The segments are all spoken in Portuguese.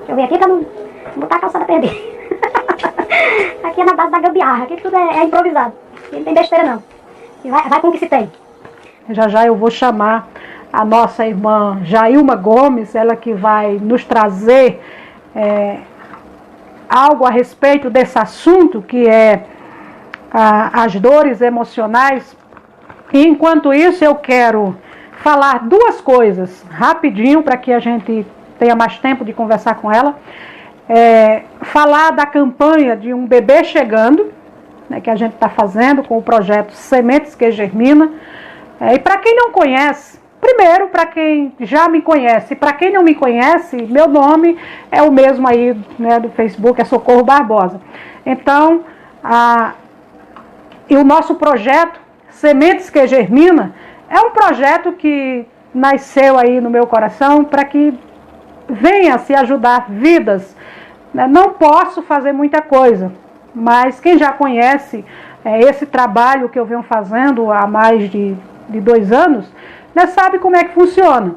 Deixa eu ver aqui pra não botar a calçada a perder. Aqui é na base da gambiarra, aqui tudo é improvisado. Aqui não tem besteira não. E vai com o que se tem. Já já eu vou chamar a nossa irmã Jailma Gomes, ela que vai nos trazer algo a respeito desse assunto, que é as dores emocionais. E enquanto isso eu quero falar duas coisas rapidinho para que a gente tenha mais tempo de conversar com ela. Falar da campanha de um bebê chegando, né, que a gente está fazendo com o projeto Sementes que Germina. E para quem não conhece, primeiro, para quem já me conhece, para quem não me conhece, meu nome é o mesmo aí, né, do Facebook, é Socorro Barbosa. Então, e o nosso projeto Sementes que Germina é um projeto que nasceu aí no meu coração para que venha se ajudar vidas. Não posso fazer muita coisa, mas quem já conhece esse trabalho que eu venho fazendo há mais de 2 anos, né, sabe como é que funciona.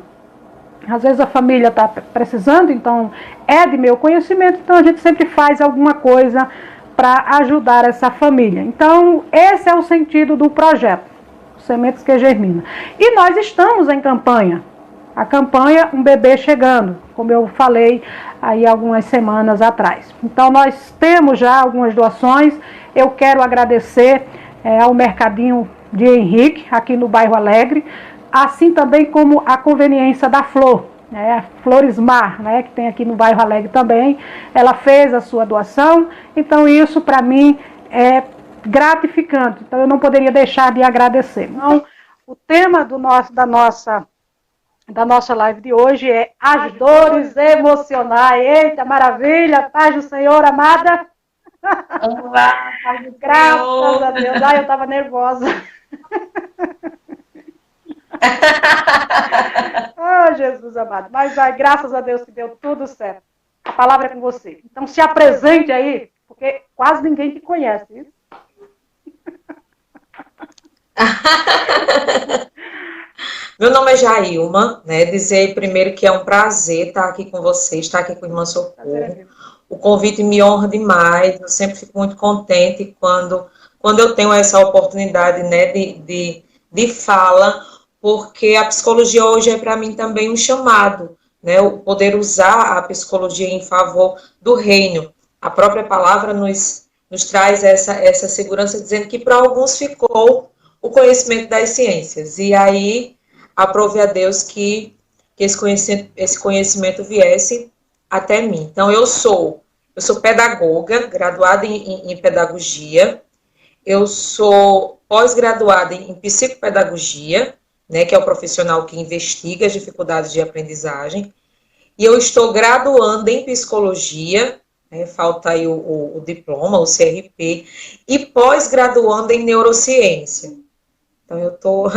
Às vezes a família está precisando, então é de meu conhecimento, então a gente sempre faz alguma coisa para ajudar essa família. Então esse é o sentido do projeto, Sementes que Germina. E nós estamos em campanha. A campanha Um Bebê Chegando, como eu falei aí algumas semanas atrás. Então nós temos já algumas doações. Eu quero agradecer ao Mercadinho de Henrique, aqui no bairro Alegre, assim também como a Conveniência da Flor, né, Floresmar, né, que tem aqui no bairro Alegre também. Ela fez a sua doação, então isso para mim é gratificante. Então eu não poderia deixar de agradecer. Então, o tema da nossa live de hoje é as dores emocionais. Eita, maravilha! Paz do Senhor, amada. Olá, paz do Graças a Deus. Ai, eu estava nervosa. Oh, Jesus amado. Mas ai, graças a Deus que deu tudo certo. A palavra é com você. Então se apresente aí, porque quase ninguém te conhece. Isso? Meu nome é Jailma, né? Dizer primeiro que é um prazer estar aqui com vocês, estar aqui com a irmã Socorro. O convite me honra demais, eu sempre fico muito contente quando eu tenho essa oportunidade, né, de fala, porque a psicologia hoje é para mim também um chamado, né? O poder usar a psicologia em favor do reino. A própria palavra nos traz essa segurança, dizendo que para alguns ficou o conhecimento das ciências. E aí, aprove a Deus que esse conhecimento viesse até mim. Então, eu sou pedagoga, graduada em pedagogia, eu sou pós-graduada em psicopedagogia, né, que é o profissional que investiga as dificuldades de aprendizagem, e eu estou graduando em psicologia, né, falta aí o diploma, o CRP, e pós-graduando em neurociência. Então, eu estou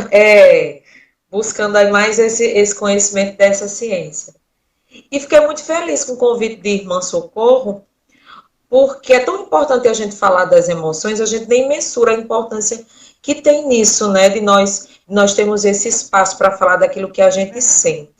buscando aí mais esse conhecimento dessa ciência. E fiquei muito feliz com o convite de Irmã Socorro, porque é tão importante a gente falar das emoções, a gente nem mensura a importância que tem nisso, né, de nós termos esse espaço para falar daquilo que a gente sente.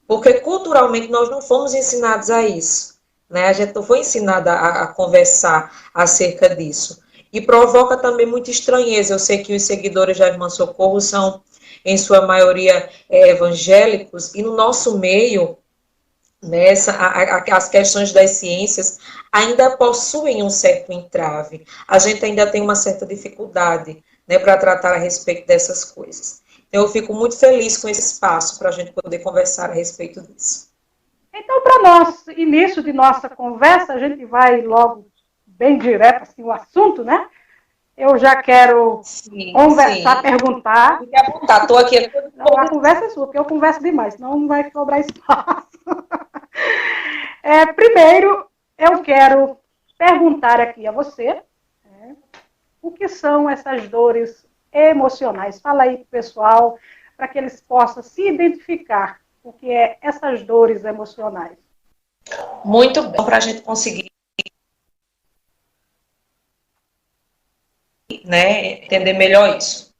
Porque culturalmente nós não fomos ensinados a isso, né, a gente não foi ensinada a conversar acerca disso. E provoca também muita estranheza. Eu sei que os seguidores da Irmã Socorro são, em sua maioria, evangélicos, e no nosso meio, né, as questões das ciências ainda possuem um certo entrave. A gente ainda tem uma certa dificuldade, né, para tratar a respeito dessas coisas. Então, eu fico muito feliz com esse espaço para a gente poder conversar a respeito disso. Então, para nosso início de nossa conversa, a gente vai logo bem direto assim, o assunto, né? Eu já quero conversar, perguntar. Fique à vontade, estou aqui. Não, a conversa é sua, porque eu converso demais, senão não vai sobrar espaço. Primeiro, eu quero perguntar aqui a você, o que são essas dores emocionais? Fala aí, pessoal, para que eles possam se identificar o que é essas dores emocionais. Muito bom para a gente conseguir, né, entender melhor isso.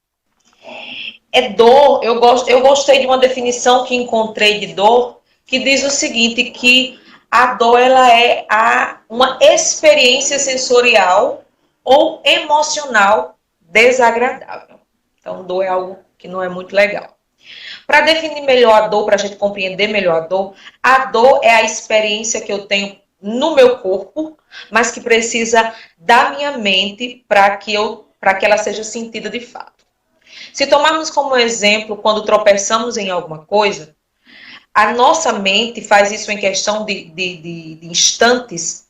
Dor, eu gostei de uma definição que encontrei de dor, que diz o seguinte, que A dor, ela é uma experiência sensorial ou emocional desagradável. Então, dor é algo que não é muito legal. Para definir melhor a dor, para a gente compreender melhor a dor é a experiência que eu tenho no meu corpo, mas que precisa da minha mente para que ela seja sentida de fato. Se tomarmos como exemplo, quando tropeçamos em alguma coisa, a nossa mente faz isso em questão de instantes,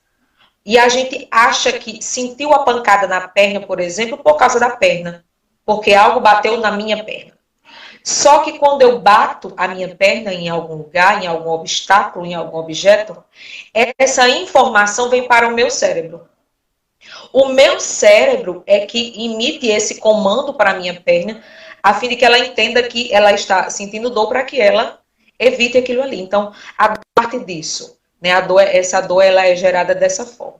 e a gente acha que sentiu a pancada na perna, por exemplo, por causa da perna, porque algo bateu na minha perna. Só que quando eu bato a minha perna em algum lugar, em algum obstáculo, em algum objeto, essa informação vem para o meu cérebro. O meu cérebro é que emite esse comando para a minha perna, a fim de que ela entenda que ela está sentindo dor para que ela evite aquilo ali. Então, a parte disso, né, essa dor ela é gerada dessa forma.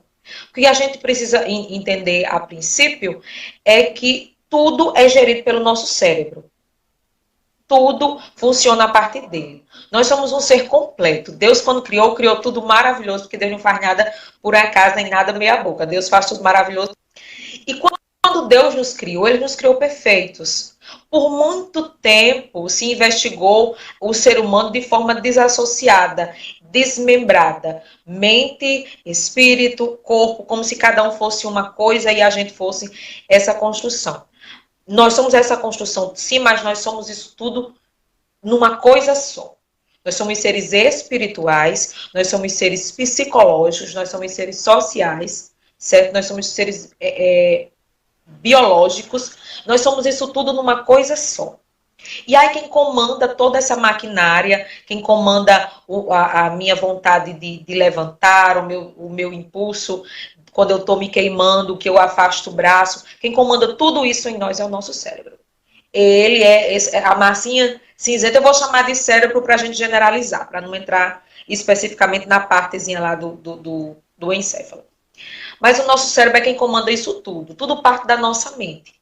O que a gente precisa entender a princípio é que tudo é gerido pelo nosso cérebro. Tudo funciona a partir dele. Nós somos um ser completo. Deus, quando criou tudo maravilhoso, porque Deus não faz nada por acaso, nem nada meia boca. Deus faz tudo maravilhoso. E quando Deus nos criou, Ele nos criou perfeitos. Por muito tempo se investigou o ser humano de forma desassociada, desmembrada. Mente, espírito, corpo, como se cada um fosse uma coisa e a gente fosse essa construção. Nós somos essa construção, sim, mas nós somos isso tudo numa coisa só. Nós somos seres espirituais, nós somos seres psicológicos, nós somos seres sociais, certo? Nós somos seres biológicos, nós somos isso tudo numa coisa só. E aí quem comanda toda essa maquinária, quem comanda a minha vontade de levantar, o meu impulso, quando eu estou me queimando, que eu afasto o braço, quem comanda tudo isso em nós é o nosso cérebro. Ele a massinha cinzenta, eu vou chamar de cérebro para a gente generalizar, para não entrar especificamente na partezinha lá do encéfalo. Mas o nosso cérebro é quem comanda isso tudo. Tudo parte da nossa mente.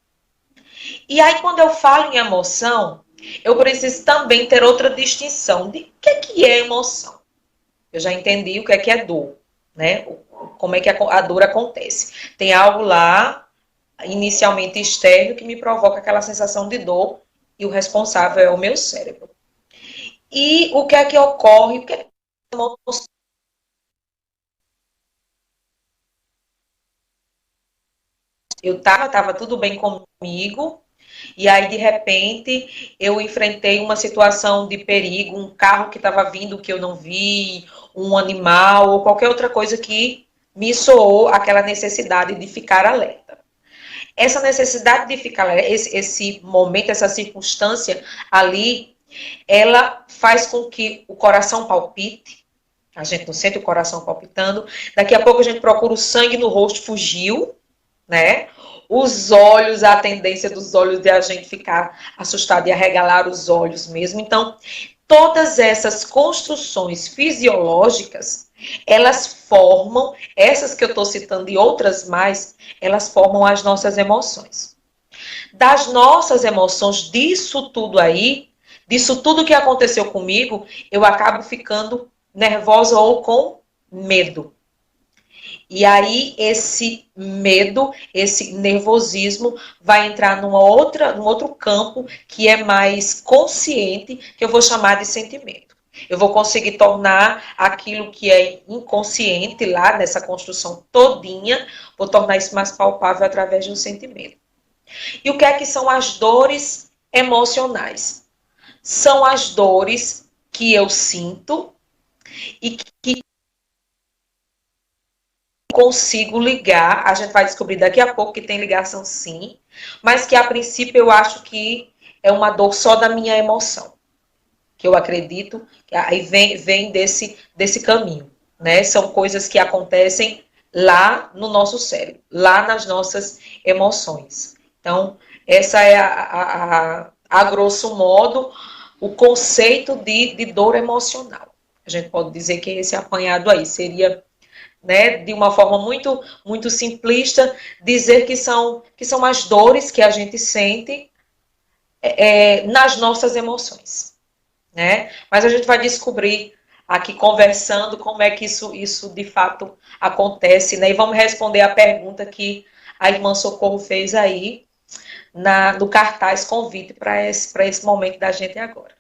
E aí, quando eu falo em emoção, eu preciso também ter outra distinção de o que é emoção. Eu já entendi o que é dor, né? Como é que a dor acontece. Tem algo lá, inicialmente externo, que me provoca aquela sensação de dor, e o responsável é o meu cérebro. E o que é que ocorre? Porque eu tava tudo bem comigo, e aí, de repente, eu enfrentei uma situação de perigo, um carro que estava vindo que eu não vi, um animal, ou qualquer outra coisa que me soou aquela necessidade de ficar alerta. Essa necessidade de ficar alerta, esse momento, essa circunstância ali, ela faz com que o coração palpite, a gente não sente o coração palpitando, daqui a pouco a gente procura o sangue no rosto, fugiu, né? Os olhos, a tendência dos olhos de a gente ficar assustado e arregalar os olhos mesmo. Então, todas essas construções fisiológicas, elas formam, essas que eu estou citando e outras mais, elas formam as nossas emoções. Das nossas emoções, disso tudo aí, disso tudo que aconteceu comigo, eu acabo ficando nervosa ou com medo. E aí esse medo, esse nervosismo vai entrar num outro campo que é mais consciente, que eu vou chamar de sentimento. Eu vou conseguir tornar aquilo que é inconsciente lá nessa construção todinha, vou tornar isso mais palpável através de um sentimento. E o que é que são as dores emocionais? São as dores que eu sinto e que consigo ligar, a gente vai descobrir daqui a pouco que tem ligação sim, mas que a princípio eu acho que é uma dor só da minha emoção, que eu acredito que aí vem desse caminho, né? São coisas que acontecem lá no nosso cérebro, lá nas nossas emoções. Então, essa é a grosso modo o conceito de dor emocional. A gente pode dizer que esse apanhado aí seria, né, de uma forma muito, muito simplista, dizer que são as dores que a gente sente nas nossas emoções, né? Mas a gente vai descobrir aqui conversando como é que isso de fato acontece, né? E vamos responder a pergunta que a irmã Socorro fez aí no cartaz convite para esse momento da gente agora.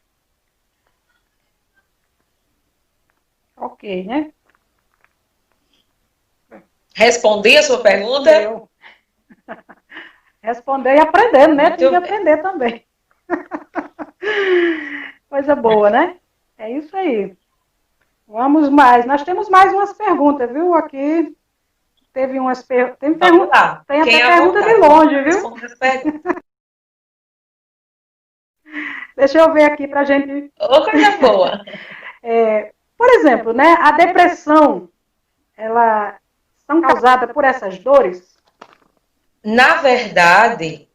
Ok, né? Respondi a sua pergunta? Eu. Responder e aprendendo, né? Tem que Muito bem. aprender também. Coisa boa, né? É isso aí. Vamos mais. Nós temos mais umas perguntas, viu? Aqui teve umas perguntas. Vamos lá. Tem Quem até é à pergunta de vontade? longe, viu? Responda as perguntas. Deixa eu ver aqui pra gente. Ô, coisa boa. Por exemplo, né? A depressão, ela são causadas por essas dores? Na verdade,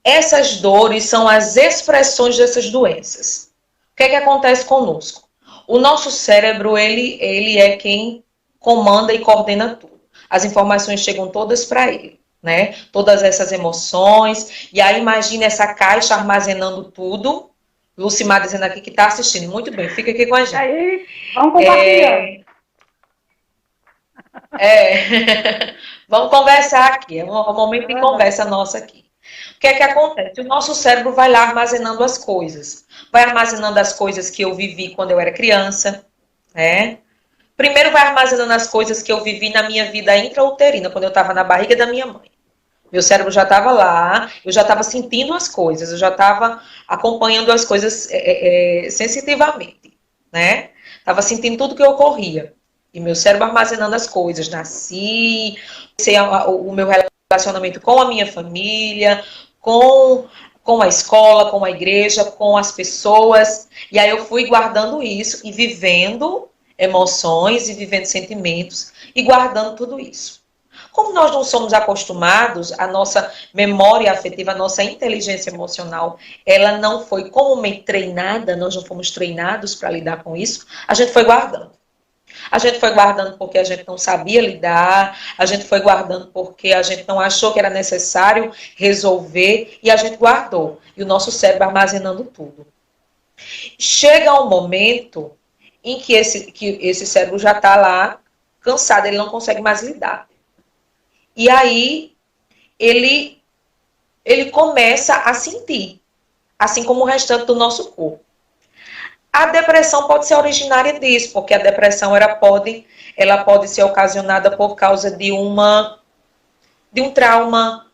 essas dores são as expressões dessas doenças. O que é que acontece conosco? O nosso cérebro, ele é quem comanda e coordena tudo. As informações chegam todas para ele, né? Todas essas emoções. E aí imagina essa caixa armazenando tudo. Lucimar dizendo aqui que está assistindo. Muito bem, fica aqui com a gente. Aí, vamos compartilhando. Vamos conversar aqui. É um momento de conversa nossa aqui. O que é que acontece? O nosso cérebro vai lá armazenando as coisas. Vai armazenando as coisas que eu vivi quando eu era criança, né? Primeiro vai armazenando as coisas que eu vivi na minha vida intrauterina, quando eu estava na barriga da minha mãe. Meu cérebro já estava lá, eu já estava sentindo as coisas, eu já estava acompanhando as coisas sensitivamente, né? Estava sentindo tudo que ocorria. E meu cérebro armazenando as coisas. Nasci, o meu relacionamento com a minha família, com a escola, com a igreja, com as pessoas. E aí eu fui guardando isso e vivendo emoções e vivendo sentimentos e guardando tudo isso. Como nós não somos acostumados, a nossa memória afetiva, a nossa inteligência emocional, ela não foi comumente treinada, nós não fomos treinados para lidar com isso, a gente foi guardando. A gente foi guardando porque a gente não sabia lidar, a gente foi guardando porque a gente não achou que era necessário resolver e a gente guardou. E o nosso cérebro armazenando tudo. Chega um momento em que esse cérebro já está lá cansado, ele não consegue mais lidar. E aí ele começa a sentir, assim como o restante do nosso corpo. A depressão pode ser originária disso, porque a depressão ela pode ser ocasionada por causa de um trauma,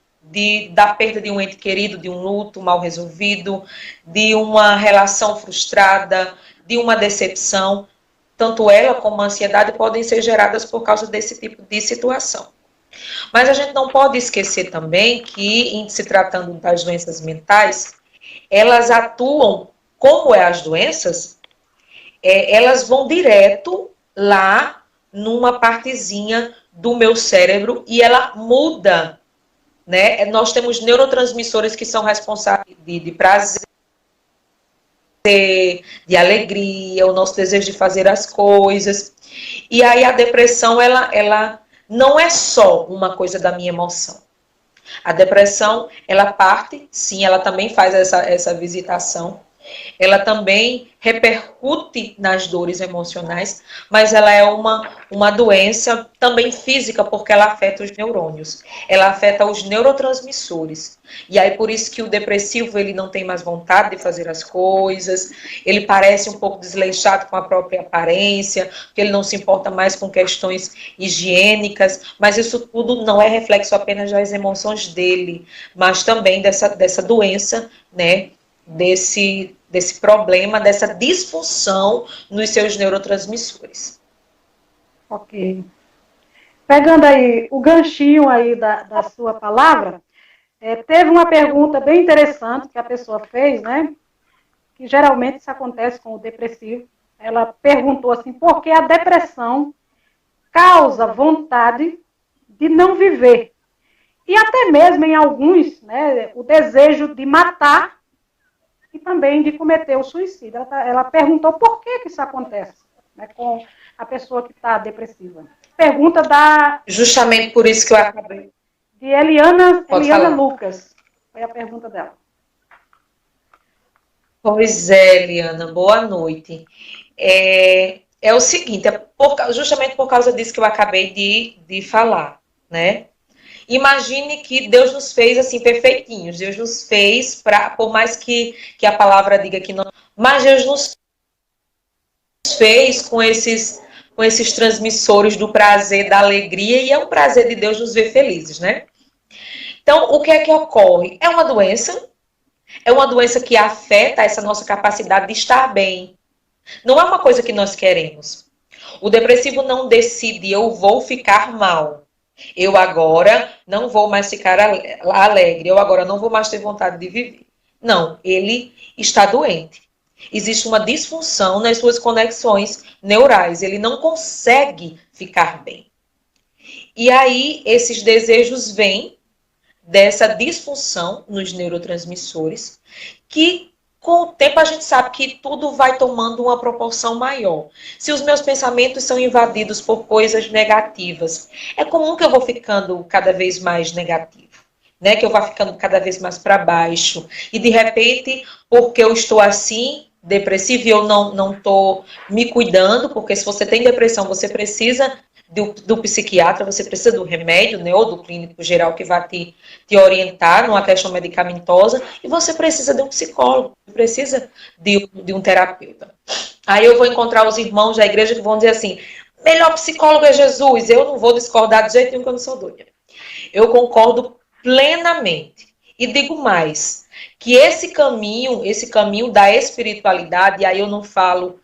da perda de um ente querido, de um luto mal resolvido, de uma relação frustrada, de uma decepção. Tanto ela como a ansiedade podem ser geradas por causa desse tipo de situação. Mas a gente não pode esquecer também que, em se tratando das doenças mentais, elas atuam, como as doenças, elas vão direto lá numa partezinha do meu cérebro e ela muda, né? Nós temos neurotransmissores que são responsáveis de prazer, de alegria, o nosso desejo de fazer as coisas. E aí a depressão, ela não é só uma coisa da minha emoção. A depressão, ela parte, sim, ela também faz essa visitação. Ela também repercute nas dores emocionais, mas ela é uma doença também física, porque ela afeta os neurônios, ela afeta os neurotransmissores. E aí por isso que o depressivo ele não tem mais vontade de fazer as coisas, ele parece um pouco desleixado com a própria aparência, porque ele não se importa mais com questões higiênicas, mas isso tudo não é reflexo apenas das emoções dele, mas também dessa doença, né? Desse problema, dessa disfunção nos seus neurotransmissores. Ok. Pegando aí o ganchinho aí da sua palavra, teve uma pergunta bem interessante que a pessoa fez, né? Que geralmente isso acontece com o depressivo. Ela perguntou assim, por que a depressão causa vontade de não viver? E até mesmo em alguns, né, o desejo de matar e também de cometer o suicídio. Ela perguntou por que isso acontece, né, com a pessoa que está depressiva. Pergunta Justamente por isso que eu acabei. De Eliana Lucas. Foi a pergunta dela. Pois é, Liana, boa noite. É o seguinte, justamente por causa disso que eu acabei de falar, né? Imagine que Deus nos fez assim perfeitinhos. Deus nos fez por mais que a palavra diga que não, mas Deus nos fez com esses transmissores do prazer, da alegria, e é um prazer de Deus nos ver felizes, né? Então, o que é que ocorre? É uma doença que afeta essa nossa capacidade de estar bem. Não é uma coisa que nós queremos. O depressivo não decide, eu vou ficar mal. Eu agora não vou mais ficar alegre. Eu agora não vou mais ter vontade de viver. Não, ele está doente. Existe uma disfunção nas suas conexões neurais. Ele não consegue ficar bem. E aí, esses desejos vêm dessa disfunção nos neurotransmissores, que com o tempo a gente sabe que tudo vai tomando uma proporção maior. Se os meus pensamentos são invadidos por coisas negativas, é comum que eu vou ficando cada vez mais negativo, né? Que eu vá ficando cada vez mais para baixo. E de repente, porque eu estou assim, depressivo, e eu não estou me cuidando, porque se você tem depressão, você precisa do psiquiatra, você precisa do remédio, né, ou do clínico geral que vai te orientar numa questão medicamentosa, e você precisa de um psicólogo, precisa de um terapeuta. Aí eu vou encontrar os irmãos da igreja que vão dizer assim, melhor psicólogo é Jesus. Eu não vou discordar de jeito nenhum, que eu não sou doida. Eu concordo plenamente. E digo mais, que esse caminho da espiritualidade, e aí eu não falo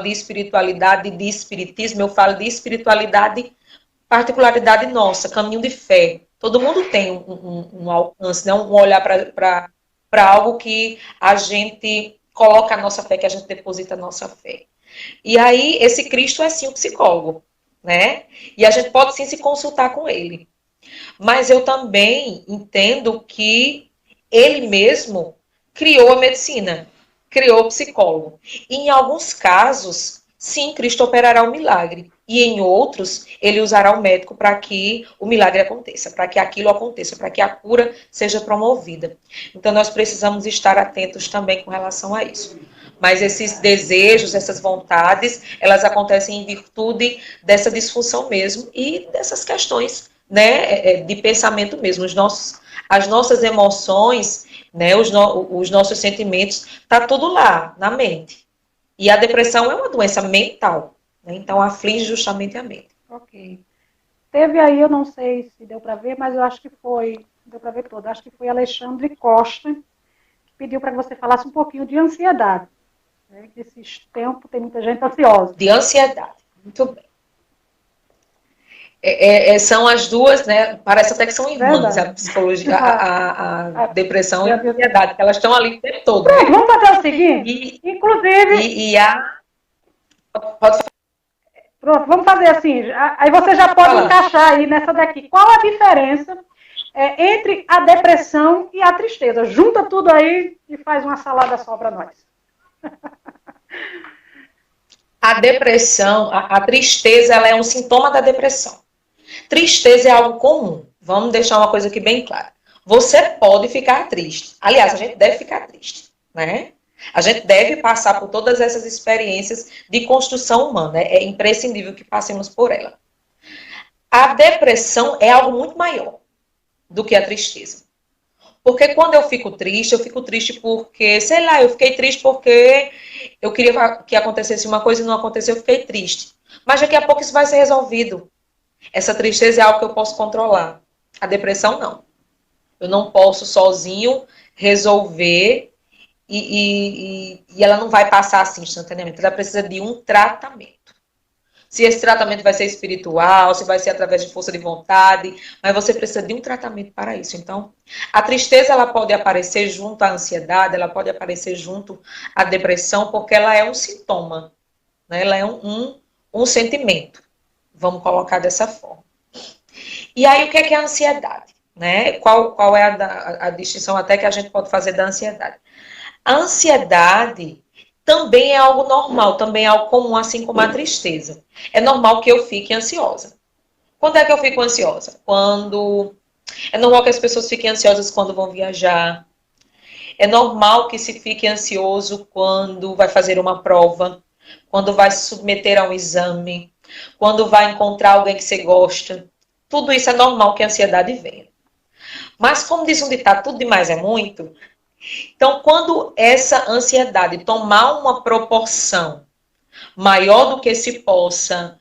de espiritualidade de espiritismo, eu falo de espiritualidade, particularidade nossa, caminho de fé. Todo mundo tem um alcance, né? Um olhar para algo que a gente coloca a nossa fé, que a gente deposita a nossa fé. E aí, esse Cristo é sim o psicólogo, né? E a gente pode sim se consultar com ele. Mas eu também entendo que ele mesmo criou a medicina, criou o psicólogo. E em alguns casos, sim, Cristo operará o milagre. E em outros, ele usará o médico para que o milagre aconteça, para que aquilo aconteça, para que a cura seja promovida. Então, nós precisamos estar atentos também com relação a isso. Mas esses desejos, essas vontades, elas acontecem em virtude dessa disfunção mesmo e dessas questões, né, de pensamento mesmo. As nossas emoções, né, os nossos sentimentos, tá tudo lá, na mente. E a depressão é uma doença mental, né, então aflige justamente a mente. Ok. Teve aí, eu não sei se deu para ver, mas eu acho que foi, deu para ver todo, acho que foi Alexandre Costa, que pediu para que você falasse um pouquinho de ansiedade. Né? Nesses tempos tem muita gente ansiosa. De ansiedade, muito bem. São as duas, né? Parece até que são irmãs, a psicologia, a depressão e a ansiedade, que elas estão ali o tempo todo. Pronto, vamos fazer o seguinte, inclusive... Pode falar. Pronto, vamos fazer assim, aí você já pode encaixar aí nessa daqui. Qual a diferença entre a depressão e a tristeza? Junta tudo aí e faz uma salada só para nós. A depressão, a tristeza, ela é um sintoma da depressão. Tristeza é algo comum. Vamos deixar uma coisa aqui bem clara. Você pode ficar triste. Aliás, a gente deve ficar triste, né? A gente deve passar por todas essas experiências de construção humana. É imprescindível que passemos por ela. A depressão é algo muito maior do que a tristeza. Porque quando eu fico triste porque, sei lá, eu fiquei triste porque eu queria que acontecesse uma coisa e não aconteceu, eu fiquei triste. Mas daqui a pouco isso vai ser resolvido. Essa tristeza é algo que eu posso controlar. A depressão, não. Eu não posso sozinho resolver e ela não vai passar assim instantaneamente. Ela precisa de um tratamento. Se esse tratamento vai ser espiritual, se vai ser através de força de vontade, mas você precisa de um tratamento para isso. Então, a tristeza ela pode aparecer junto à ansiedade, ela pode aparecer junto à depressão, porque ela é um sintoma, né? Ela é um sentimento. Vamos colocar dessa forma. E aí, o que é a ansiedade? Né? Qual é a distinção até que a gente pode fazer da ansiedade? A ansiedade também é algo normal, também é algo comum, assim como a tristeza. É normal que eu fique ansiosa. Quando é que eu fico ansiosa? É normal que as pessoas fiquem ansiosas quando vão viajar. É normal que se fique ansioso quando vai fazer uma prova, quando vai se submeter a um exame, quando vai encontrar alguém que você gosta. Tudo isso é normal que a ansiedade venha. Mas, como diz um ditado, tudo demais é muito. Então, quando essa ansiedade tomar uma proporção maior do que se possa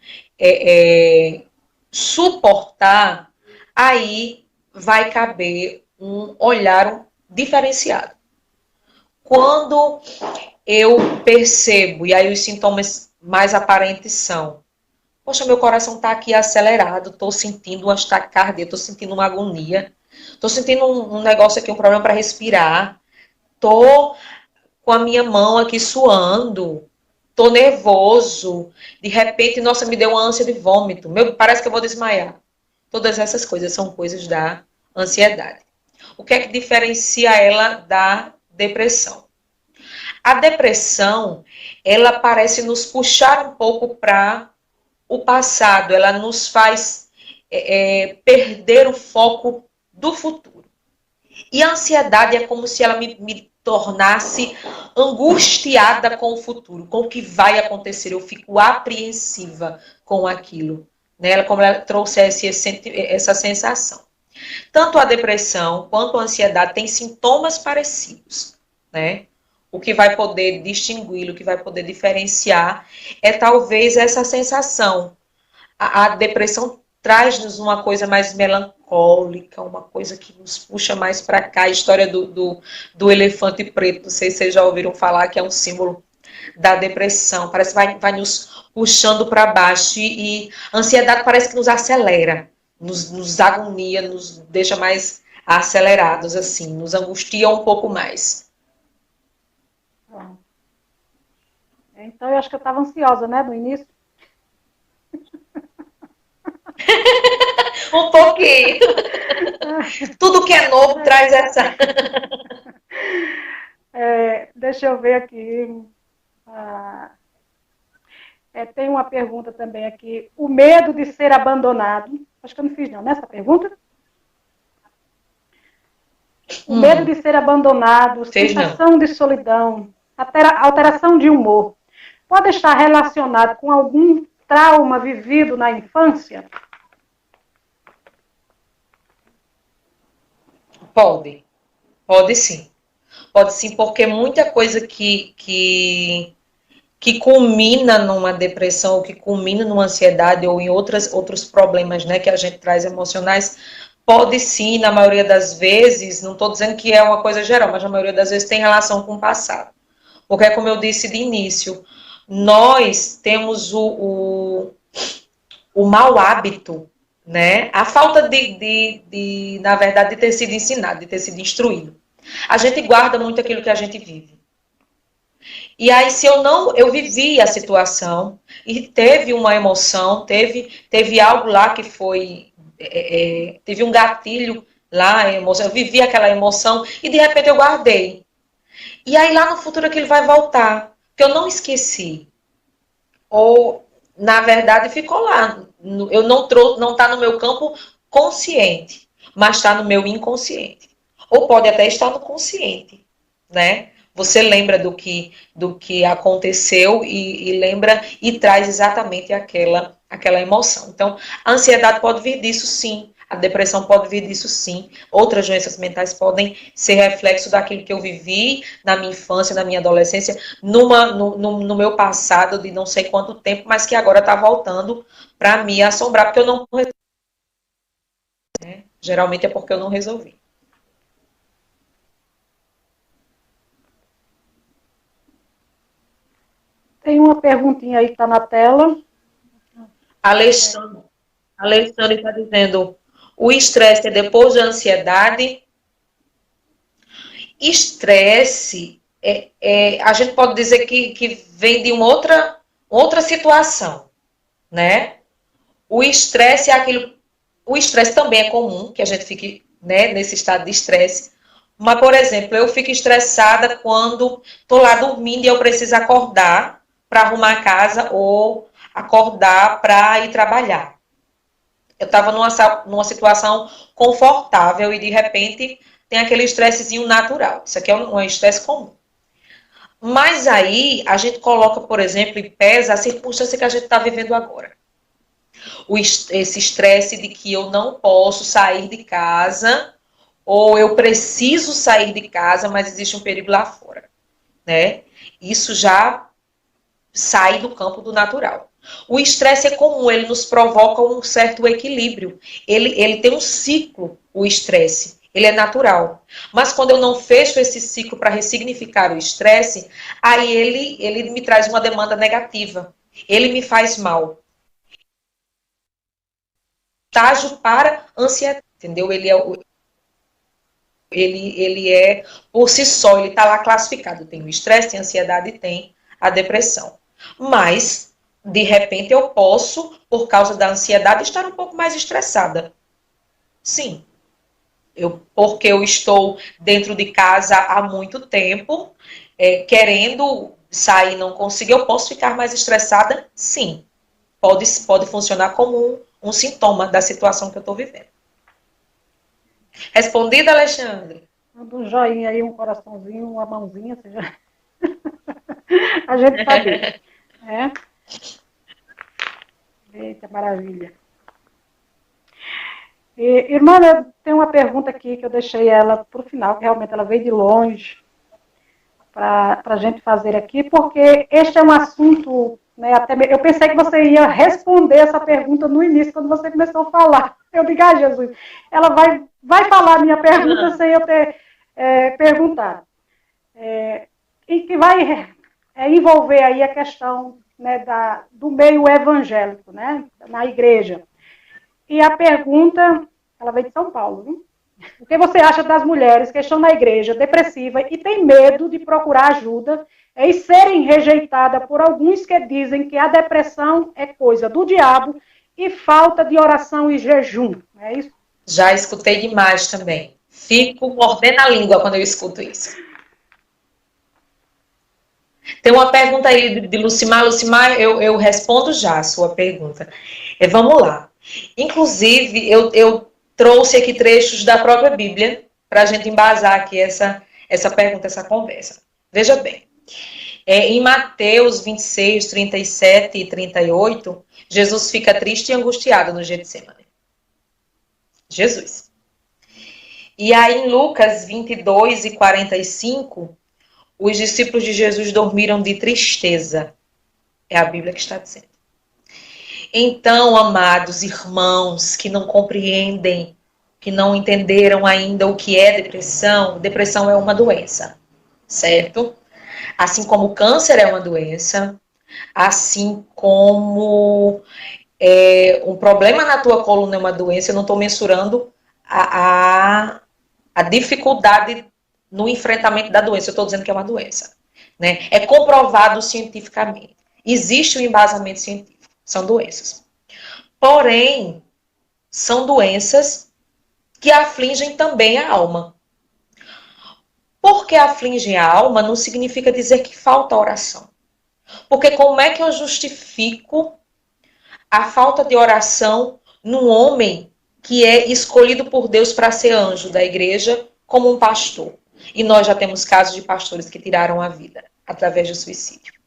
suportar, aí vai caber um olhar diferenciado. Quando eu percebo, e aí os sintomas mais aparentes são: poxa, meu coração está aqui acelerado, estou sentindo uma taquicardia, estou sentindo uma agonia, estou sentindo um negócio aqui, um problema para respirar, estou com a minha mão aqui suando, estou nervoso, de repente, nossa, me deu uma ânsia de vômito, parece que eu vou desmaiar. Todas essas coisas são coisas da ansiedade. O que é que diferencia ela da depressão? A depressão, ela parece nos puxar um pouco para o passado, ela nos faz perder o foco do futuro. E a ansiedade é como se ela me tornasse angustiada com o futuro, com o que vai acontecer. Eu fico apreensiva com aquilo, né? Como ela trouxesse essa sensação. Tanto a depressão quanto a ansiedade têm sintomas parecidos, né? O que vai poder distingui-lo, o que vai poder diferenciar é talvez essa sensação. A depressão traz-nos uma coisa mais melancólica, uma coisa que nos puxa mais para cá. A história do elefante preto, não sei se vocês já ouviram falar, que é um símbolo da depressão. Parece que vai nos puxando para baixo. E a ansiedade parece que nos acelera, nos agonia, nos deixa mais acelerados, assim, nos angustia um pouco mais. Então, eu acho que eu estava ansiosa, né, no início. Um pouquinho. Tudo que é novo traz essa... Deixa eu ver aqui. Tem uma pergunta também aqui. O medo de ser abandonado. Acho que eu não fiz não, nessa pergunta. O medo de ser abandonado, sensação de solidão, alteração de humor. Pode estar relacionado com algum trauma vivido na infância? Pode sim. Pode sim, porque muita coisa que culmina numa depressão, ou que culmina numa ansiedade, ou em outros problemas, né, que a gente traz emocionais, pode sim, na maioria das vezes, não estou dizendo que é uma coisa geral, mas na maioria das vezes tem relação com o passado. Porque, como eu disse de início, nós temos o mau hábito, né? A falta na verdade, de ter sido ensinado, de ter sido instruído. A gente guarda muito aquilo que a gente vive. E aí, se eu vivi a situação e teve uma emoção, teve algo lá que foi, teve um gatilho lá, emoção, eu vivi aquela emoção e de repente eu guardei. E aí lá no futuro aquilo vai voltar, porque eu não esqueci. Ou, na verdade, ficou lá. Eu não está no meu campo consciente, mas está no meu inconsciente. Ou pode até estar no consciente, né? Você lembra do que aconteceu e lembra e traz exatamente aquela emoção. Então, a ansiedade pode vir disso, sim. A depressão pode vir disso, sim. Outras doenças mentais podem ser reflexo daquilo que eu vivi na minha infância, na minha adolescência, no meu passado de não sei quanto tempo, mas que agora está voltando para me assombrar, porque eu não resolvi. Né? Geralmente é porque eu não resolvi. Tem uma perguntinha aí que está na tela. Alexandre está dizendo: o estresse é depois da ansiedade? Estresse, a gente pode dizer que vem de uma outra situação, né? O estresse é aquilo... O estresse também é comum, que a gente fique, né, nesse estado de estresse. Mas, por exemplo, eu fico estressada quando estou lá dormindo e eu preciso acordar para arrumar a casa ou acordar para ir trabalhar. Eu estava numa situação confortável e, de repente, tem aquele estressezinho natural. Isso aqui é um estresse comum. Mas aí, a gente coloca, por exemplo, e pesa a circunstância que a gente está vivendo agora. Esse estresse de que eu não posso sair de casa, ou eu preciso sair de casa, mas existe um perigo lá fora, né? Isso já sai do campo do natural. O estresse é comum, ele nos provoca um certo equilíbrio. Ele tem um ciclo, o estresse. Ele é natural. Mas quando eu não fecho esse ciclo para ressignificar o estresse, aí ele me traz uma demanda negativa. Ele me faz mal. Estágio para ansiedade, entendeu? Ele é por si só, ele está lá classificado. Tem o estresse, tem a ansiedade e tem a depressão. Mas, de repente, eu posso, por causa da ansiedade, estar um pouco mais estressada. Sim. Porque eu estou dentro de casa há muito tempo, querendo sair e não consigo, eu posso ficar mais estressada? Sim. Pode funcionar como um sintoma da situação que eu estou vivendo. Respondida, Alexandre? Manda um joinha aí, um coraçãozinho, uma mãozinha, seja... a gente sabe. Eita, maravilha. Irmã, tem uma pergunta aqui que eu deixei ela para o final, que realmente ela veio de longe, para a gente fazer aqui, porque este é um assunto, né, eu pensei que você ia responder essa pergunta no início, quando você começou a falar. Eu digo, Jesus, ela vai falar a minha pergunta sem eu ter perguntado. E que vai envolver aí a questão, né, do meio evangélico, né, na igreja. E a pergunta, ela veio de São Paulo, viu? O que você acha das mulheres que estão na igreja depressiva e têm medo de procurar ajuda e serem rejeitadas por alguns que dizem que a depressão é coisa do diabo e falta de oração e jejum? É isso? Já escutei demais também. Fico mordendo a língua quando eu escuto isso. Tem uma pergunta aí de Lucimar. Lucimar, eu respondo já a sua pergunta. Vamos lá. Inclusive, eu trouxe aqui trechos da própria Bíblia para a gente embasar aqui essa pergunta, essa conversa. Veja bem. Em Mateus 26, 37 e 38, Jesus fica triste e angustiado no Getsemane. Jesus. E aí em Lucas 22 e 45, os discípulos de Jesus dormiram de tristeza. É a Bíblia que está dizendo. Então, amados irmãos que não compreendem, que não entenderam ainda o que é depressão, depressão é uma doença, certo? Assim como o câncer é uma doença, assim como um problema na tua coluna é uma doença, eu não estou mensurando a dificuldade no enfrentamento da doença, eu estou dizendo que é uma doença, né? É comprovado cientificamente. Existe um embasamento científico. São doenças. Porém, são doenças que afligem também a alma. Porque afligem a alma não significa dizer que falta oração. Porque como é que eu justifico a falta de oração num homem que é escolhido por Deus para ser anjo da igreja como um pastor? E nós já temos casos de pastores que tiraram a vida através do suicídio.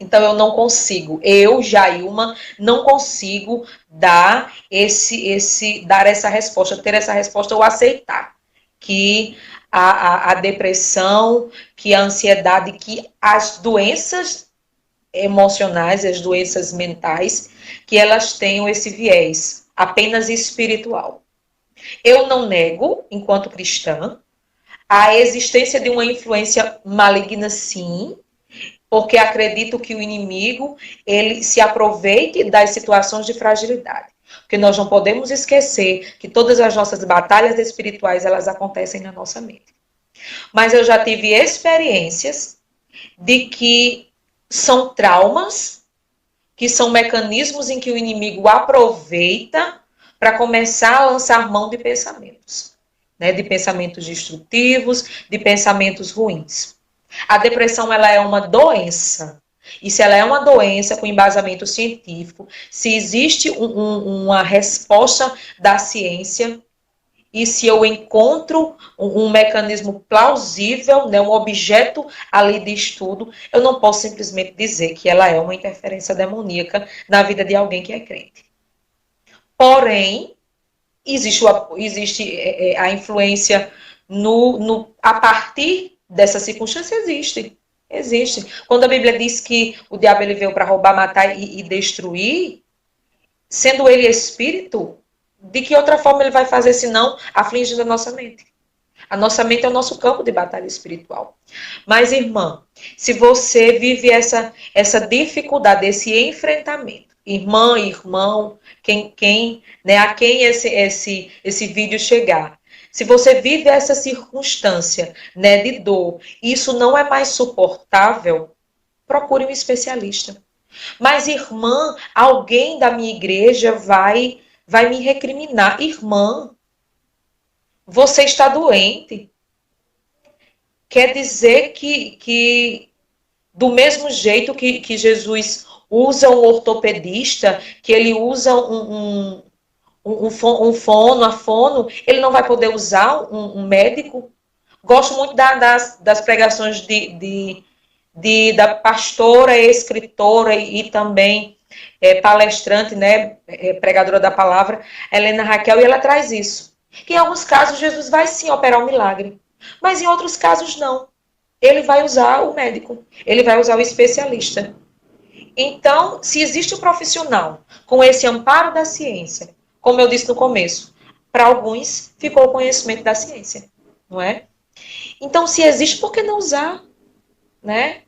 Então eu não consigo, Jailma, não consigo dar essa resposta, ter essa resposta ou aceitar que a depressão, que a ansiedade, que as doenças emocionais, as doenças mentais, que elas tenham esse viés apenas espiritual. Eu não nego, enquanto cristã, a existência de uma influência maligna, sim, porque acredito que o inimigo, ele se aproveite das situações de fragilidade. Porque nós não podemos esquecer que todas as nossas batalhas espirituais, elas acontecem na nossa mente. Mas eu já tive experiências de que são traumas, que são mecanismos em que o inimigo aproveita para começar a lançar mão de pensamentos, né? De pensamentos destrutivos, de pensamentos ruins. A depressão, ela é uma doença. E se ela é uma doença com embasamento científico, se existe uma resposta da ciência, e se eu encontro um mecanismo plausível, né, um objeto ali de estudo, eu não posso simplesmente dizer que ela é uma interferência demoníaca na vida de alguém que é crente. Porém, existe a influência a partir dessa circunstância, existe. Quando a Bíblia diz que o diabo ele veio para roubar, matar e destruir, sendo ele espírito, de que outra forma ele vai fazer senão afligindo a nossa mente? A nossa mente é o nosso campo de batalha espiritual. Mas, irmã, se você vive essa dificuldade, esse enfrentamento, irmã, irmão, né, a quem esse vídeo chegar, se você vive essa circunstância, né, de dor, e isso não é mais suportável, procure um especialista. Mas, irmã, alguém da minha igreja vai me recriminar. Irmã, você está doente. Quer dizer que do mesmo jeito que Jesus usa um ortopedista, que ele usa um fono, ele não vai poder usar um médico? Gosto muito das pregações da pastora, escritora e também palestrante, né, pregadora da palavra, Helena Raquel, e ela traz isso. Que em alguns casos Jesus vai sim operar um milagre, mas em outros casos não. Ele vai usar o médico, ele vai usar o especialista. Então, se existe um profissional com esse amparo da ciência, como eu disse no começo, para alguns ficou o conhecimento da ciência, não é? Então, se existe, por que não usar? Né?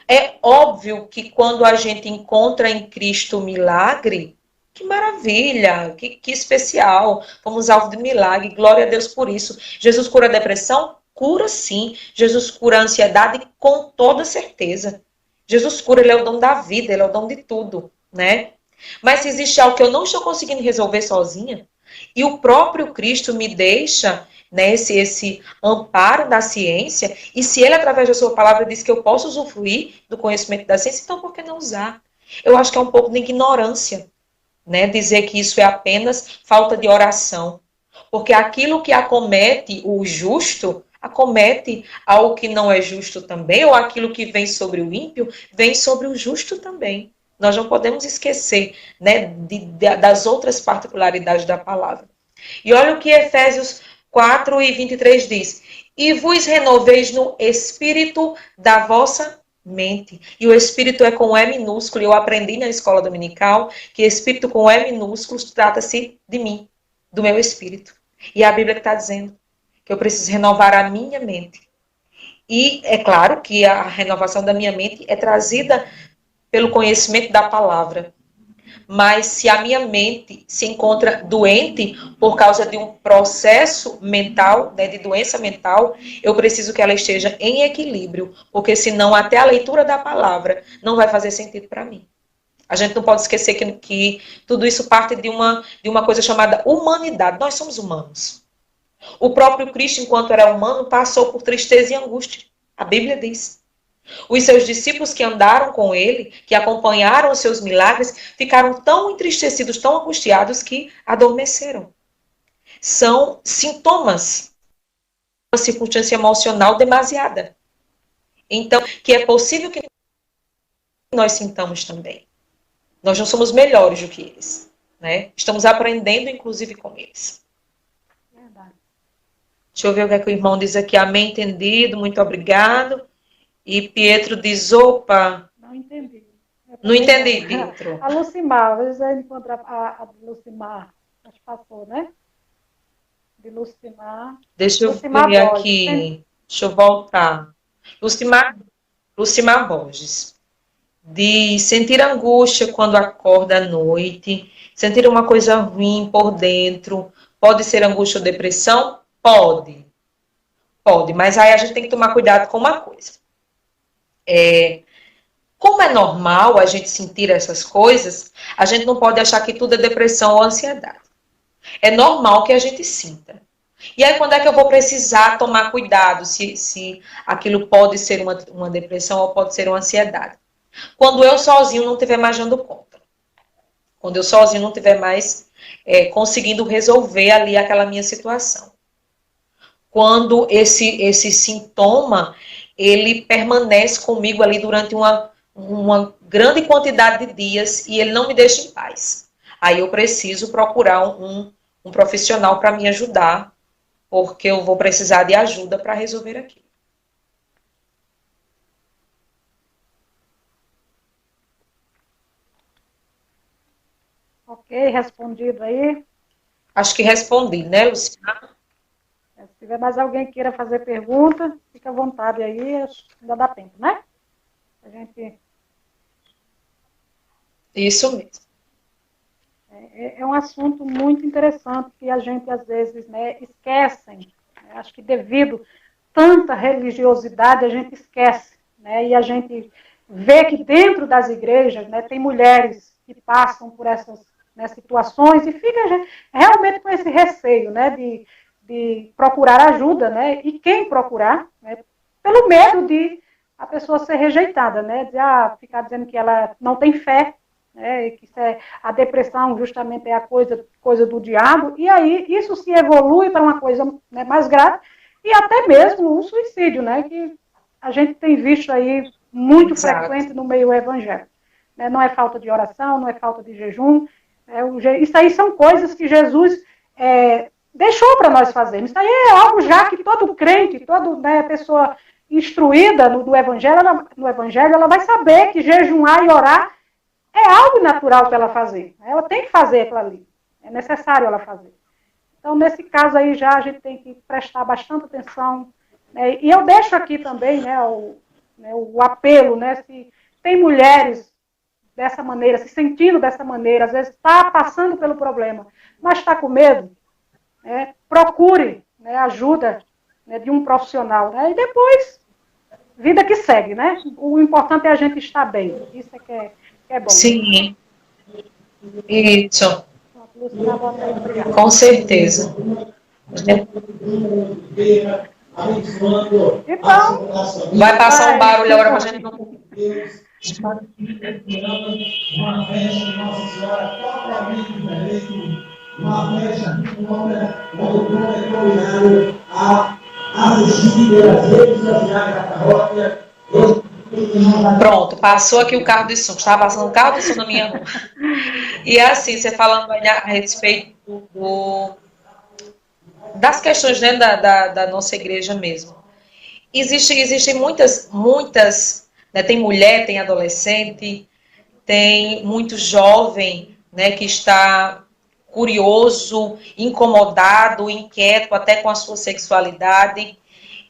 É óbvio que quando a gente encontra em Cristo o milagre, que maravilha, que especial, fomos alvo de milagre, glória a Deus por isso. Jesus cura a depressão? Cura sim. Jesus cura a ansiedade? Com toda certeza. Jesus cura, ele é o dom da vida, ele é o dom de tudo, né? Mas se existe algo que eu não estou conseguindo resolver sozinha, e o próprio Cristo me deixa, né, esse amparo da ciência, e se ele, através da sua palavra, diz que eu posso usufruir do conhecimento da ciência, então por que não usar? Eu acho que é um pouco de ignorância, né, dizer que isso é apenas falta de oração. Porque aquilo que acomete o justo, acomete ao que não é justo também, ou aquilo que vem sobre o ímpio, vem sobre o justo também. Nós não podemos esquecer, né, das outras particularidades da palavra. E olha o que Efésios 4:23 diz: e vos renoveis no espírito da vossa mente. E o espírito é com E minúsculo, e eu aprendi na escola dominical que espírito com E minúsculo trata-se de mim, do meu espírito. E é a Bíblia que está dizendo que eu preciso renovar a minha mente. E é claro que a renovação da minha mente é trazida pelo conhecimento da palavra. Mas se a minha mente se encontra doente por causa de um processo mental, né, de doença mental, eu preciso que ela esteja em equilíbrio, porque senão até a leitura da palavra não vai fazer sentido para mim. A gente não pode esquecer que tudo isso parte de uma coisa chamada humanidade. Nós somos humanos. O próprio Cristo, enquanto era humano, passou por tristeza e angústia. A Bíblia diz. Os seus discípulos que andaram com ele, que acompanharam os seus milagres, ficaram tão entristecidos, tão angustiados que adormeceram. São sintomas de uma circunstância emocional demasiada. Então, que é possível que nós sintamos também. Nós não somos melhores do que eles, né? Estamos aprendendo, inclusive, com eles. Verdade. Deixa eu ver o que é que o irmão diz aqui. Amém, entendido, muito obrigado. E Pietro diz, opa. Não entendi. Não entendi, Pietro. A Lucimar, às vezes a gente encontra a Lucimar, acho que passou, né? De Lucimar. Deixa eu Lucimar ver Borges, aqui. né? Deixa eu voltar. Lucimar Borges. Diz, sentir angústia quando acorda à noite, sentir uma coisa ruim por dentro, pode ser angústia ou depressão? Pode. Pode, mas aí a gente tem que tomar cuidado com uma coisa. Como é normal a gente sentir essas coisas, a gente não pode achar que tudo é depressão ou ansiedade. É normal que a gente sinta. E aí, quando é que eu vou precisar tomar cuidado se aquilo pode ser uma depressão ou pode ser uma ansiedade? Quando eu sozinho não estiver mais dando conta. Quando eu sozinho não estiver mais conseguindo resolver ali aquela minha situação. Quando esse sintoma, ele permanece comigo ali durante uma grande quantidade de dias e ele não me deixa em paz. Aí eu preciso procurar um profissional para me ajudar, porque eu vou precisar de ajuda para resolver aquilo. Ok, respondido aí. Acho que respondi, né, Luciana? Se tiver mais alguém que queira fazer pergunta, fica à vontade aí, ainda dá tempo, né? A gente... Isso mesmo. É um assunto muito interessante que a gente, às vezes, né, esquecem. Acho que devido tanta religiosidade, a gente esquece. Né, e a gente vê que dentro das igrejas, né, tem mulheres que passam por essas, né, situações e fica realmente com esse receio, né, de procurar ajuda, né, e quem procurar, né, pelo medo de a pessoa ser rejeitada, né, de ficar dizendo que ela não tem fé, né, que a depressão justamente é a coisa do diabo, e aí isso se evolui para uma coisa, né, mais grave, e até mesmo o suicídio, né, que a gente tem visto aí muito frequente no meio evangélico. Né, não é falta de oração, não é falta de jejum, isso aí são coisas que Jesus deixou para nós fazermos. Isso aí é algo já que todo crente, toda, né, pessoa instruída no evangelho, ela vai saber que jejuar e orar é algo natural para ela fazer. Ela tem que fazer aquilo ali. É necessário ela fazer. Então, nesse caso aí, já a gente tem que prestar bastante atenção. Né? E eu deixo aqui também, né, o apelo, né, se tem mulheres dessa maneira, se sentindo dessa maneira, às vezes está passando pelo problema, mas está com medo, né, procure, né, ajuda, né, de um profissional. Né, e depois, vida que segue. Né? O importante é a gente estar bem. Isso é que é bom. Sim. Isso. Obrigada. Com certeza. Então, vai passar um barulho agora para a gente não. Uma festa de Nossa Senhora totalmente diferente, uma festa que o povo é convidado a assistir pelas redes sociais da paróquia. Pronto, passou aqui o carro de som, estava passando um carro de som na minha rua. E assim, você falando a respeito das questões, né, da nossa igreja mesmo. Existem muitas, né, tem mulher, tem adolescente, tem muito jovem, né, que está curioso, incomodado, inquieto até com a sua sexualidade.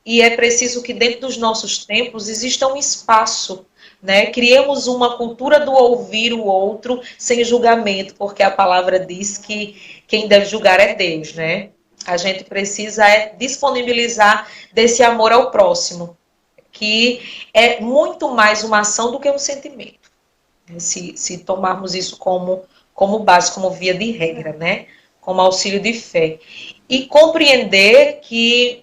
E é preciso que dentro dos nossos tempos exista um espaço, né? Criemos uma cultura do ouvir o outro sem julgamento, porque a palavra diz que quem deve julgar é Deus, né? A gente precisa disponibilizar desse amor ao próximo, que é muito mais uma ação do que um sentimento. Se tomarmos isso como base, como via de regra, né? Como auxílio de fé. E compreender que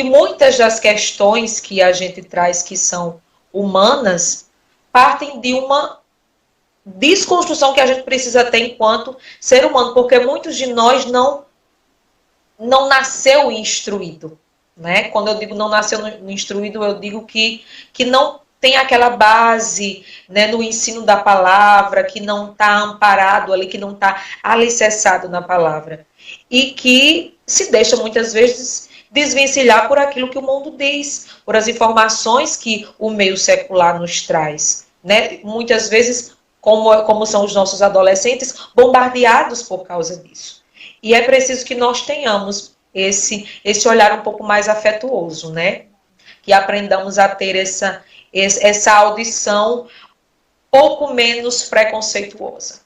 muitas das questões que a gente traz que são humanas partem de uma desconstrução que a gente precisa ter enquanto ser humano, porque muitos de nós não nasceu instruído, né? Quando eu digo não nasceu instruído, eu digo que não tem aquela base, né, no ensino da palavra, que não está amparado ali, que não está alicerçado na palavra. E que se deixa muitas vezes desvencilhar por aquilo que o mundo diz, por as informações que o meio secular nos traz. Né? Muitas vezes, como são os nossos adolescentes, bombardeados por causa disso. E é preciso que nós tenhamos esse olhar um pouco mais afetuoso, né? Que aprendamos a ter essa audição pouco menos preconceituosa.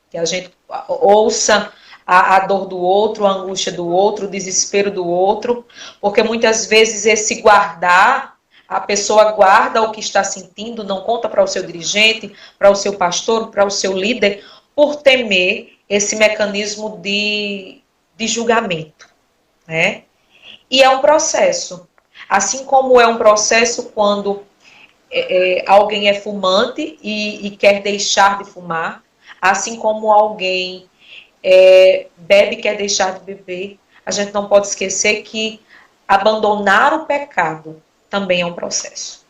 Que a gente ouça a dor do outro, a angústia do outro, o desespero do outro, porque muitas vezes esse guardar, a pessoa guarda o que está sentindo, não conta para o seu dirigente, para o seu pastor, para o seu líder, por temer esse mecanismo de julgamento, né? E é um processo. Assim como é um processo quando alguém é fumante e quer deixar de fumar, assim como alguém bebe e quer deixar de beber, a gente não pode esquecer que abandonar o pecado também é um processo.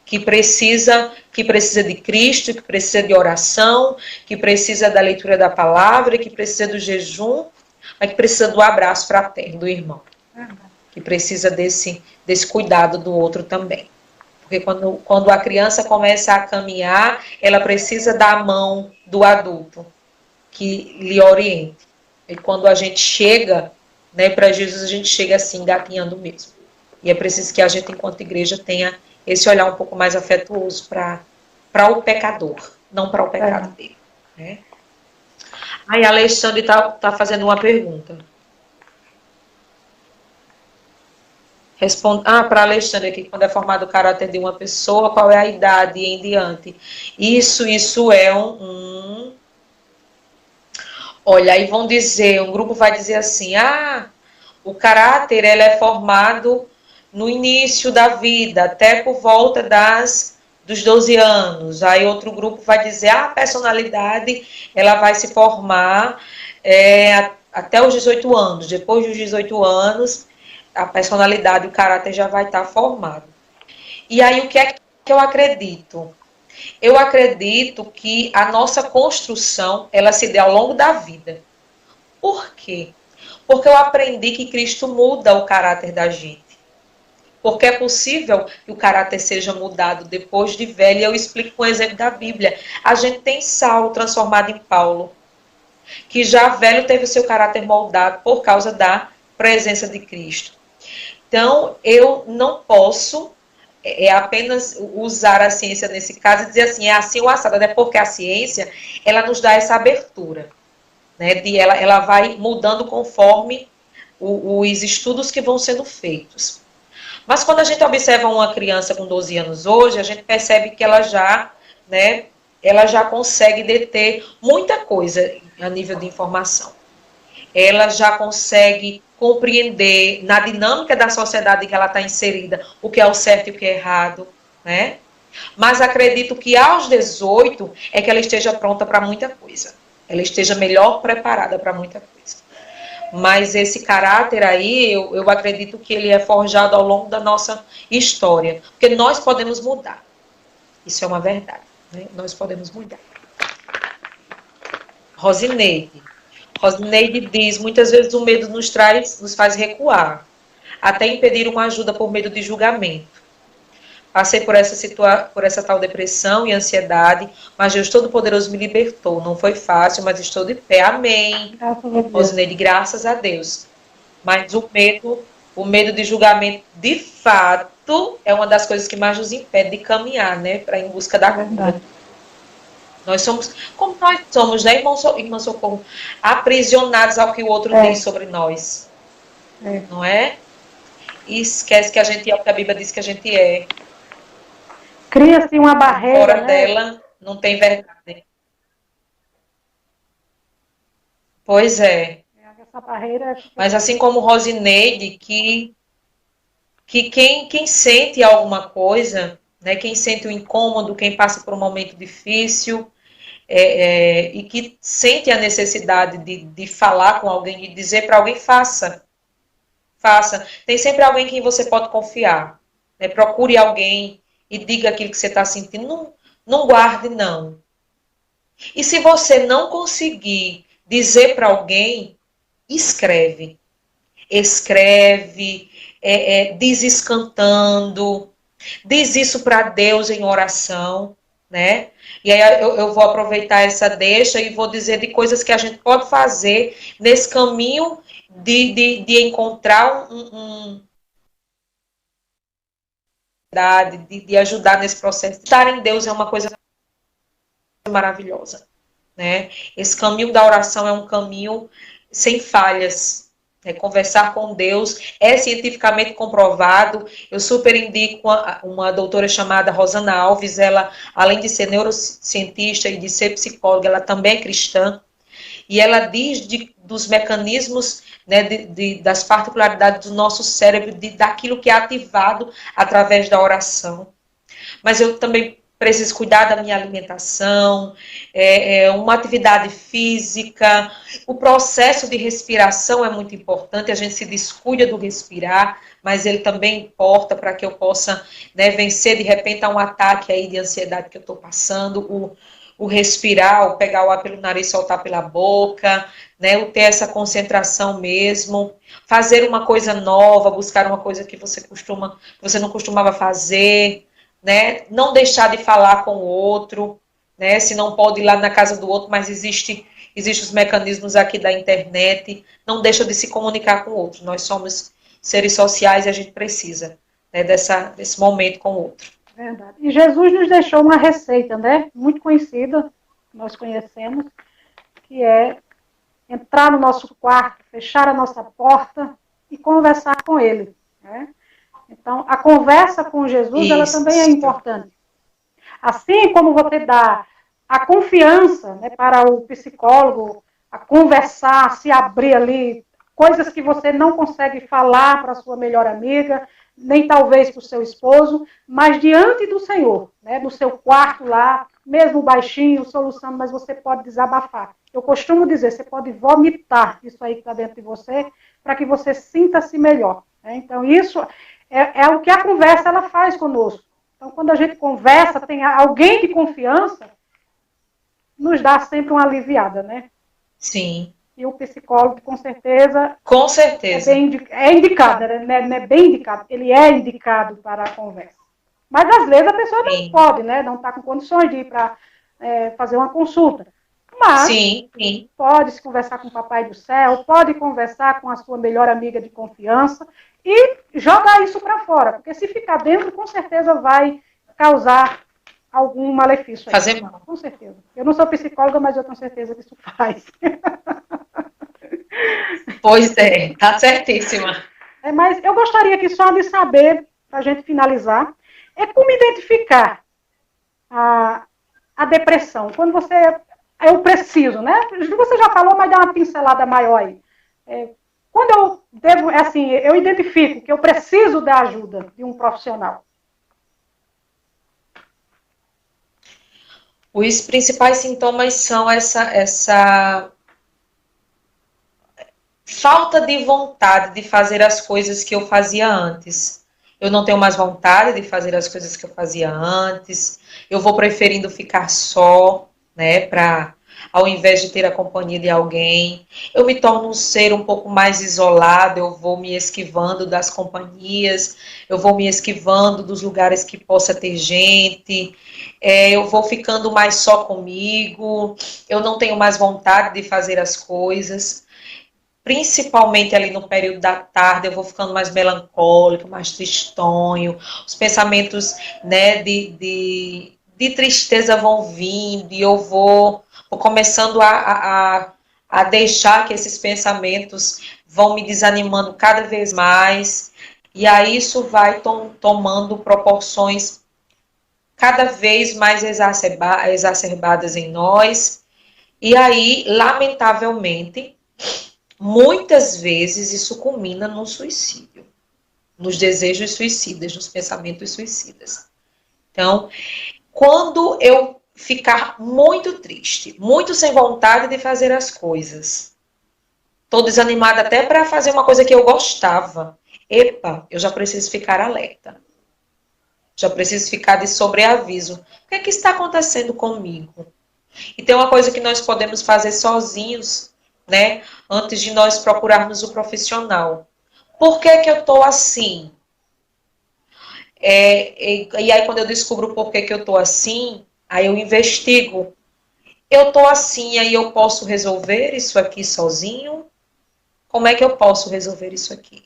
Que precisa de Cristo, que precisa de oração, que precisa da leitura da palavra, que precisa do jejum, mas que precisa do abraço fraterno do irmão. Que precisa desse cuidado do outro também. Porque quando a criança começa a caminhar, ela precisa da mão do adulto, que lhe oriente. E quando a gente chega, né, para Jesus, a gente chega assim, engatinhando mesmo. E é preciso que a gente, enquanto igreja, tenha esse olhar um pouco mais afetuoso para o pecador, não para o pecado dele. Né? Aí a Alexandre está fazendo uma pergunta. Para a Alexandre aqui, quando é formado o caráter de uma pessoa, qual é a idade e em diante? Isso é Olha, aí vão dizer, um grupo vai dizer assim, o caráter ele é formado no início da vida, até por volta dos 12 anos. Aí outro grupo vai dizer, a personalidade ela vai se formar até os 18 anos. Depois dos 18 anos, a personalidade, o caráter já vai estar formado. E aí o que é que eu acredito? Eu acredito que a nossa construção, ela se dê ao longo da vida. Por quê? Porque eu aprendi que Cristo muda o caráter da gente. Porque é possível que o caráter seja mudado depois de velho. E eu explico com o exemplo da Bíblia. A gente tem Saulo transformado em Paulo, que já velho teve o seu caráter moldado por causa da presença de Cristo. Então, eu não posso apenas usar a ciência nesse caso e dizer assim, é assim ou assado, até porque a ciência, ela nos dá essa abertura, né, ela vai mudando conforme os estudos que vão sendo feitos. Mas quando a gente observa uma criança com 12 anos hoje, a gente percebe que ela já consegue deter muita coisa a nível de informação. Ela já consegue compreender na dinâmica da sociedade em que ela está inserida o que é o certo e o que é errado, né? Mas acredito que aos 18 é que ela esteja pronta para muita coisa. Ela esteja melhor preparada para muita coisa. Mas esse caráter aí, eu acredito que ele é forjado ao longo da nossa história. Porque nós podemos mudar. Isso é uma verdade, né? Nós podemos mudar. Rosineide diz, muitas vezes o medo nos faz recuar, até impedir uma ajuda por medo de julgamento. Passei por essa tal depressão e ansiedade, mas Deus Todo-Poderoso me libertou. Não foi fácil, mas estou de pé. Amém. Rosineide, graças a Deus. Mas o medo de julgamento, de fato, é uma das coisas que mais nos impede de caminhar, né, para em busca da cura. Nós somos, como nós somos, né, irmã Socorro, aprisionados ao que o outro diz sobre nós. Não é? E esquece que a gente é o que a Bíblia diz que a gente é. Cria-se uma barreira, fora né? dela, não tem verdade. Pois é. Essa barreira... Mas assim como Rosineide, que quem sente alguma coisa, né, quem sente o incômodo, quem passa por um momento difícil, e que sente a necessidade de falar com alguém, de dizer para alguém, faça. Tem sempre alguém em quem você pode confiar. Né? Procure alguém e diga aquilo que você está sentindo. Não guarde, não. E se você não conseguir dizer para alguém, escreve. Diz escantando, diz isso para Deus em oração, né? E aí eu vou aproveitar essa deixa e vou dizer de coisas que a gente pode fazer nesse caminho de encontrar de ajudar nesse processo. Estar em Deus é uma coisa maravilhosa, né? Esse caminho da oração é um caminho sem falhas. Conversar com Deus é cientificamente comprovado. Eu super indico uma doutora chamada Rosana Alves. Ela, além de ser neurocientista e de ser psicóloga, ela também é cristã. E ela diz dos mecanismos, né, das particularidades do nosso cérebro, daquilo que é ativado através da oração. Mas eu também preciso cuidar da minha alimentação, uma atividade física. O processo de respiração é muito importante, a gente se descuida do respirar, mas ele também importa para que eu possa, né, vencer de repente um ataque aí de ansiedade que eu estou passando, o respirar, o pegar o ar pelo nariz e soltar pela boca, né, o ter essa concentração mesmo, fazer uma coisa nova, buscar uma coisa que você não costumava fazer, né, não deixar de falar com o outro, né, se não pode ir lá na casa do outro, mas existem os mecanismos aqui da internet, não deixa de se comunicar com o outro, nós somos seres sociais e a gente precisa, né, desse momento com o outro. Verdade. E Jesus nos deixou uma receita, né? Muito conhecida, nós conhecemos, que é entrar no nosso quarto, fechar a nossa porta e conversar com Ele. Né? Então, a conversa com Jesus, ela também é importante. Assim como você dá a confiança, né, para o psicólogo, a conversar, se abrir ali, coisas que você não consegue falar para a sua melhor amiga, nem talvez para o seu esposo, mas diante do Senhor, né, no seu quarto lá, mesmo baixinho, soluçando, mas você pode desabafar. Eu costumo dizer, você pode vomitar isso aí que está dentro de você, para que você sinta-se melhor. Né? Então, isso é o que a conversa ela faz conosco. Então, quando a gente conversa, tem alguém de confiança, nos dá sempre uma aliviada, né? Sim. E o psicólogo, com certeza... Com certeza. É indicado, né? Não é bem indicado, ele é indicado para a conversa. Mas, às vezes, a pessoa não pode, né? Não está com condições de ir para fazer uma consulta. Mas pode se conversar com o Papai do Céu, pode conversar com a sua melhor amiga de confiança e jogar isso para fora, porque se ficar dentro, com certeza vai causar algum malefício. Fazer mal. Com certeza. Eu não sou psicóloga, mas eu tenho certeza que isso faz. Pois é, tá certíssima. Mas eu gostaria aqui só de saber, para a gente finalizar, como identificar a depressão. Quando você... Eu preciso, né? Você já falou, mas dá uma pincelada maior aí. Quando eu devo, assim, eu identifico que eu preciso da ajuda de um profissional. Os principais sintomas são essa falta de vontade de fazer as coisas que eu fazia antes. Eu não tenho mais vontade de fazer as coisas que eu fazia antes. Eu vou preferindo ficar só, né, ao invés de ter a companhia de alguém. Eu me torno um ser um pouco mais isolado, eu vou me esquivando das companhias, eu vou me esquivando dos lugares que possa ter gente, eu vou ficando mais só comigo, eu não tenho mais vontade de fazer as coisas. Principalmente ali no período da tarde, eu vou ficando mais melancólico, mais tristonho, os pensamentos, né, de tristeza vão vindo, e eu vou começando a deixar que esses pensamentos vão me desanimando cada vez mais, e aí isso vai tomando proporções cada vez mais exacerbadas em nós, e aí, lamentavelmente, muitas vezes isso culmina no suicídio, nos desejos suicidas, nos pensamentos suicidas. Então, quando eu ficar muito triste, muito sem vontade de fazer as coisas, estou desanimada até para fazer uma coisa que eu gostava, eu já preciso ficar alerta. Já preciso ficar de sobreaviso. O que é que está acontecendo comigo? E tem uma coisa que nós podemos fazer sozinhos, né, antes de nós procurarmos o profissional. Por que que eu estou assim? E aí, quando eu descubro por que que eu estou assim, aí eu investigo. Eu estou assim, aí eu posso resolver isso aqui sozinho? Como é que eu posso resolver isso aqui?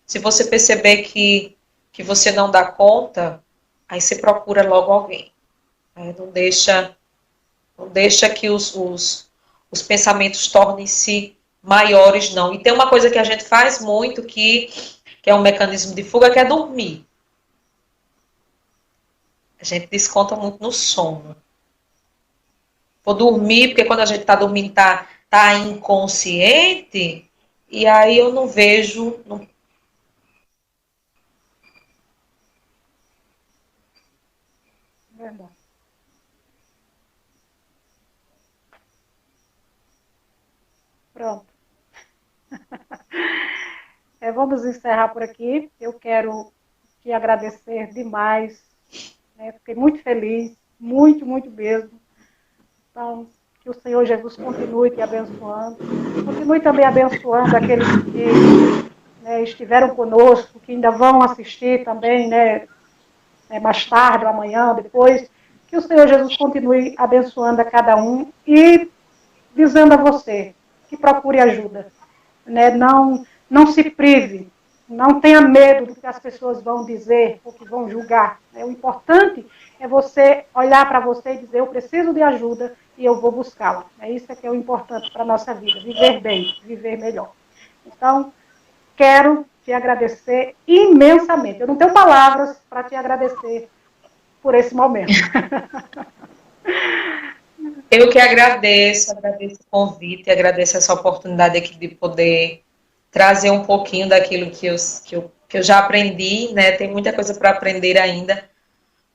Se você perceber que você não dá conta, aí você procura logo alguém. Não deixa que os pensamentos tornem-se maiores, não. E tem uma coisa que a gente faz muito, que é um mecanismo de fuga, que é dormir. A gente desconta muito no sono. Vou dormir, porque quando a gente está dormindo, tá inconsciente, e aí eu não vejo... Verdade. Pronto. Vamos encerrar por aqui. Eu quero te agradecer demais. Fiquei muito feliz, muito, muito mesmo. Então, que o Senhor Jesus continue te abençoando. Continue também abençoando aqueles que estiveram conosco, que ainda vão assistir também, mais tarde, ou amanhã, ou depois. Que o Senhor Jesus continue abençoando a cada um e dizendo a você que procure ajuda. Não, não se prive, não tenha medo do que as pessoas vão dizer ou que vão julgar. O importante é você olhar para você e dizer: eu preciso de ajuda e eu vou buscá-la. Isso que é o importante para a nossa vida, viver bem, viver melhor. Então, quero te agradecer imensamente. Eu não tenho palavras para te agradecer por esse momento. Eu que agradeço o convite, agradeço essa oportunidade aqui de poder trazer um pouquinho daquilo que eu já aprendi, né? Tem muita coisa para aprender ainda,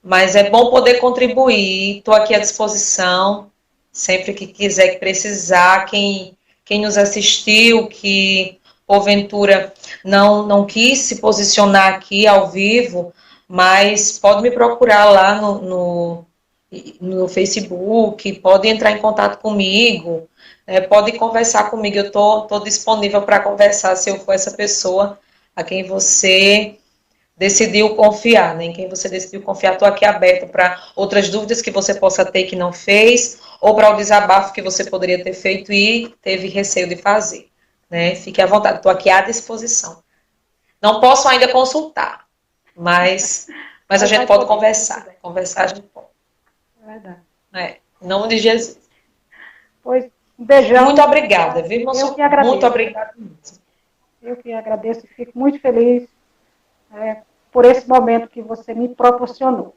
mas é bom poder contribuir. Estou aqui à disposição, sempre que quiser, que precisar. Quem nos assistiu, que porventura não quis se posicionar aqui ao vivo, mas pode me procurar lá no Facebook, pode entrar em contato comigo, pode conversar comigo. Eu tô disponível para conversar se eu for essa pessoa a quem você decidiu confiar, né? Em quem você decidiu confiar. Estou aqui aberta para outras dúvidas que você possa ter que não fez, ou para o desabafo que você poderia ter feito e teve receio de fazer, né? Fique à vontade, estou aqui à disposição. Não posso ainda consultar, mas a gente pode conversar. Conversar a gente pode. É verdade. Em nome de Jesus. Pois, um beijão. Muito obrigada, viu, irmã? Eu que agradeço. Muito obrigada mesmo. Eu que agradeço e fico muito feliz por esse momento que você me proporcionou.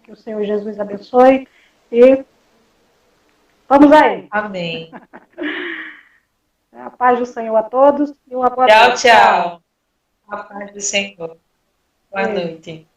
Que o Senhor Jesus abençoe e vamos aí. Amém. A paz do Senhor a todos e uma boa Tchau, noite. tchau. A paz do Senhor. Boa noite.